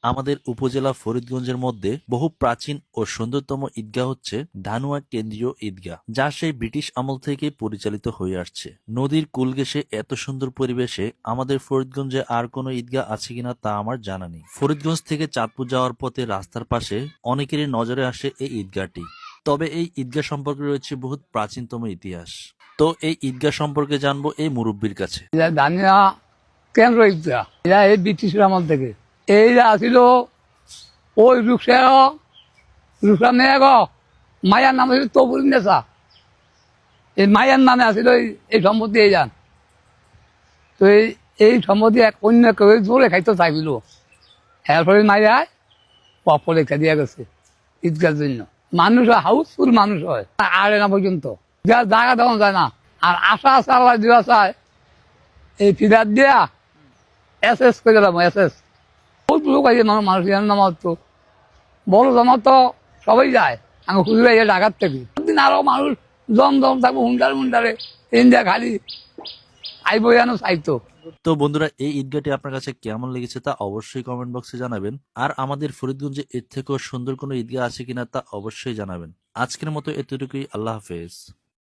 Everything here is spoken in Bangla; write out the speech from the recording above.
আমাদের উপজেলা ফরিদগঞ্জের মধ্যে বহু প্রাচীন ও সুন্দরতম ঈদগাহ হচ্ছে ধানুয়া কেন্দ্রীয় ঈদগাহ, যা সেই ব্রিটিশ আমল থেকে পরিচালিত হয়ে আসছে। নদীর কূল ঘেঁষে এত সুন্দর পরিবেশে আমাদের ফরিদগঞ্জে আর কোনো ঈদগাহ আছে কিনা তা আমার জানা নেই। ফরিদগঞ্জ থেকে চাঁদপুর যাওয়ার পথে রাস্তার পাশে অনেকেরই নজরে আসে এই ঈদগাহটি। তবে এই ঈদগাহ সম্পর্কে রয়েছে বহুত প্রাচীনতম ইতিহাস। তো এই ঈদগাহ সম্পর্কে জানবো এই মুরব্বীর কাছে। ধানিয়া কেন্দ্র ঈদগাহ, এরা এই ব্রিটিশের আমল থেকে এইরা আসিল ওই রুকসা মেয়ে মায়ার নাম ছিল তবুল নেশা। এই মায়ার নামে আসিল এই সম্পত্তি এই যান। তো এই সম্পত্তি এক অন্য কেউ জোরে খাইতে চাইছিল, এরপরে মায়ায় পপ লেখা দিয়া গেছে ঈদগার জন্য। মানুষ হয়, হাউসফুল মানুষ হয় আড়ে না পর্যন্ত, জায়গা দেওয়া যায় না। আর আশা আছে আল্লাহ দেওয়া চায় এই ফিরাত দিয়া এস করে দিলাম। বহুত লোক আছে মানুষ নামাজ, তো বড় জমা তো সবাই যায়। আমি খুঁজে পাই ঢাকার থেকে দিন আরো মানুষ জম থাকবো হুন্ডারে ইন্ডিয়া খালি আইব যেন চাইতো। তো বন্ধুরা, এই ঈদগাহটি আপনার কাছে কেমন লেগেছে তা অবশ্যই কমেন্ট বক্সে জানাবেন। আর আমাদের ফরিদগঞ্জে এর থেকেও সুন্দর কোনো ঈদগাহ আছে কিনা তা অবশ্যই জানাবেন। আজকের মতো এতটুকুই। আল্লাহ হাফেজ।